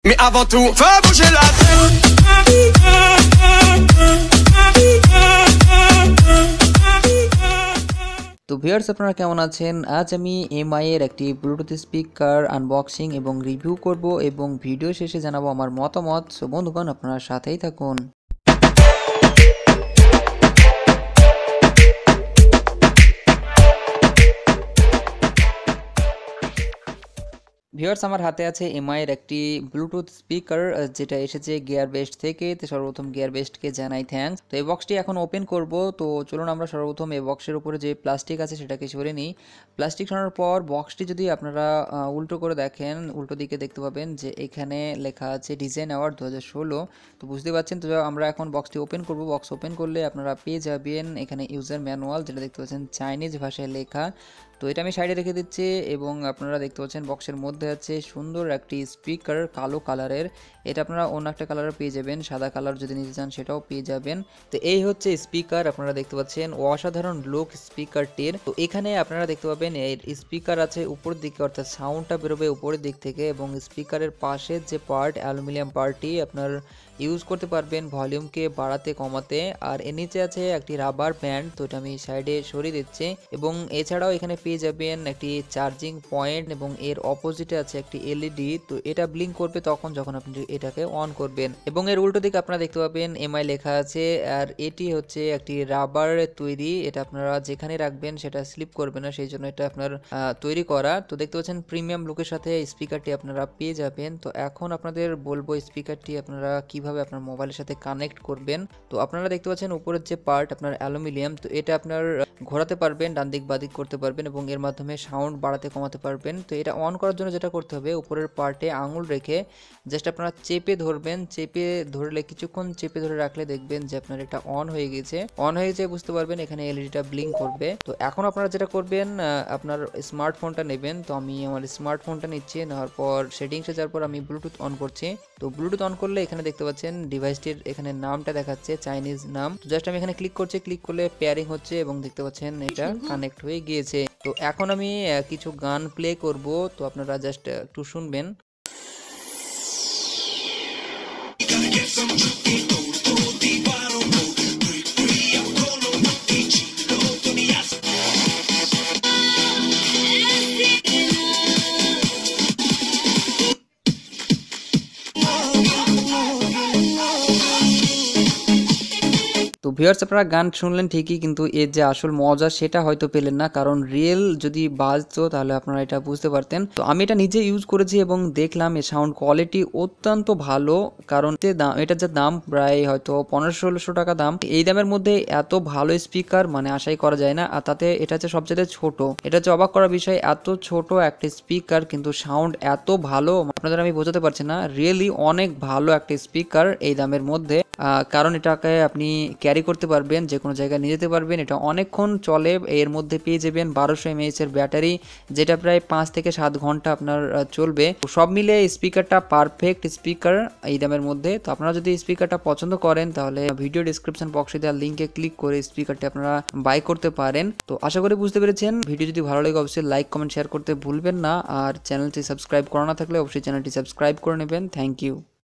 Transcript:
Mais avant tout, fais bouger la tête. তো viewers আপনারা কেমন আছেন? আজ আমি এমআই এর একটি ব্লুটুথ স্পিকার আনবক্সিং এবং রিভিউ করব এবং ভিডিও শেষে জানাবো আমার মতামত। সো বন্ধুগণ আপনারা সাথেই থাকুন। ভিউয়ার্স আমার হাতে আছে এমআই এর একটি ব্লুটুথ স্পিকার যেটা এসেছে গিয়ার বেস্ট থেকে। তো সর্বপ্রথম গিয়ার বেস্টকে জানাই থ্যাঙ্কস। তো এই বক্সটি এখন ওপেন করব। তো চলুন আমরা সর্বপ্রথম এই বক্সের উপরে যে প্লাস্টিক আছে সেটাকে সরিয়ে নিই। প্লাস্টিক সরানোর পর বক্সটি যদি আপনারা উল্টো করে দেখেন, উল্টো দিকে দেখতে পাবেন যে এখানে লেখা আছে ডিজাইন অ্যাওয়ার্ড 2016। তো বুঝতে পারছেন। তো আমরা এখন বক্সটি ওপেন করব। বক্স ওপেন করলে আপনারা পেয়ে যাবেন এখানে ইউজার ম্যানুয়াল, যেটা দেখতে পাচ্ছেন চাইনিজ ভাষায় লেখা। তো এটা আমি সাইডে রেখে দিচ্ছি এবং আপনারা দেখতে পাচ্ছেন বক্সের মধ্যে আছে সুন্দর একটি স্পিকার কালো কালারের। এটা আপনারা অন্য একটা কালারে পেয়ে যাবেন, সাদা কালার যদি নিতে চান সেটাও পেয়ে যাবেন। তো এই হচ্ছে স্পিকার, আপনারা দেখতে পাচ্ছেন অসাধারণ লুক স্পিকারটির। তো এখানে আপনারা দেখতে পাবেন এর স্পিকার আছে উপর দিকে, অর্থাৎ সাউন্ডটা বেরোবে উপরের দিক থেকে, এবং স্পিকারের পাশে যে পার্ট অ্যালুমিনিয়াম পার্টটি আপনার ইউজ করতে পারবেন ভলিউমকে বাড়াতে কমাতে। আর এর নিচে আছে একটি রাবার ব্যান্ড, তো এটা আমি সাইডে সরিয়ে দিচ্ছি। এবং এছাড়াও এখানে পেয়ে যাবেন একটি চার্জিং পয়েন্ট এবং এর অপোজিটে আছে একটি এলইডি। তো এটা ব্লিঙ্ক করবে তখন যখন আপনি এটাকে অন করবেন। এবং এর উল্টো দিকে আপনারা দেখতে পাবেন এমআই লেখা আছে। আর এটি হচ্ছে একটি রাবারের তৈরি, এটা আপনারা যেখানে রাখবেন সেটা স্লিপ করবে না, সেই জন্য এটা আপনার তৈরি করা। তো দেখতে পাচ্ছেন প্রিমিয়াম লুকের সাথে স্পিকারটি আপনারা পেয়ে যাবেন। তো এখন আপনাদের বলবো স্পিকারটি আপনারা কিভাবে আপনার মোবাইলের সাথে কানেক্ট করবেন। তো আপনারা দেখতে পাচ্ছেন উপরের যে পার্ট আপনার অ্যালুমিনিয়াম, তো এটা আপনার ঘোরাতে পারবেন, ডান দিক বাঁ দিক করতে পারবেন এবং এর মাধ্যমে সাউন্ড বাড়াতে কমাতে পারবেন। তো এটা অন করার জন্য যেটা করতে হবে, উপরের পার্টে আঙুল রেখে জাস্ট আপনারা চেপে ধরবেন। চেপে ধরলে কিছুক্ষণ চেপে ধরে রাখলে দেখবেন যে আপনার এটা অন হয়ে গেছে। অন হয়ে গেছে বুঝতে পারবেন, এখানে এলইডিটা ব্লিঙ্ক করবে। তো এখন আপনারা যেটা করবেন, আপনার স্মার্টফোনটা নেবেন। তো আমি আমার স্মার্টফোনটা নিচ্ছি, নেওয়ার পর সেটিংসে যাওয়ার পর আমি ব্লুটুথ অন করছি। তো ব্লুটুথ অন করলে এখানে দেখতে পাচ্ছেন ডিভাইসটির এখানে নামটা দেখাচ্ছে, চাইনিজ নাম। তো জাস্ট আমি এখানে ক্লিক করছি, ক্লিক করলে পেয়ারিং হচ্ছে এবং দেখতে পাচ্ছেন এটা কানেক্ট হয়ে গিয়েছে। তো এখন আমি কিছু গান প্লে করব, তো আপনারা জাস্ট একটু শুনবেন। তো ভিউয়ার্স আপনারা গান শুনলেন ঠিকই, কিন্তু এর যে আসল মজা সেটা হয়তো পেলেন না, কারণ রিয়েল যদি বাজতো তাহলে আপনারা এটা বুঝতে পারতেন। তো আমি এটা নিজে ইউজ করেছি এবং দেখলাম এর সাউন্ড কোয়ালিটি অত্যন্ত ভালো, কারণ এটার যে দাম প্রায় হয়তো 1500-1600 টাকা দাম। এই দামের মধ্যে এত ভালো স্পিকার মানে আশাই করা যায় না। আর তাতে এটা হচ্ছে সবচেয়ে ছোট, এটা হচ্ছে অবাক করার বিষয়, এত ছোট একটা স্পিকার কিন্তু সাউন্ড এত ভালো, আপনাদের আমি বোঝাতে পারছি না। রিয়েলি অনেক ভালো একটা স্পিকার এই দামের মধ্যে, কারণ এটাকে আপনি ক্যারি করতে পারবেন, যে কোনো জায়গায় নিয়ে যেতে পারবেন, এটা অনেকক্ষণ চলে। এর মধ্যে পেয়ে যাবেন 1200 mAh এর ব্যাটারি, যেটা প্রায় 5 থেকে 7 ঘন্টা আপনার চলবে। সব মিলে স্পিকারটা পারফেক্ট স্পিকার এই দামের মধ্যে। তো আপনারা যদি স্পিকারটা পছন্দ করেন তাহলে ভিডিও ডিসক্রিপশন বক্সে দেওয়া লিঙ্কে ক্লিক করে স্পিকারটি আপনারা বাই করতে পারেন। তো আশা করি বুঝতে পেরেছেন। ভিডিও যদি ভালো লাগে অবশ্যই লাইক কমেন্ট শেয়ার করতে ভুলবেন না, আর চ্যানেলটি সাবস্ক্রাইব করা না থাকলে অবশ্যই চ্যানেলটি সাবস্ক্রাইব করে নেবেন। Thank you.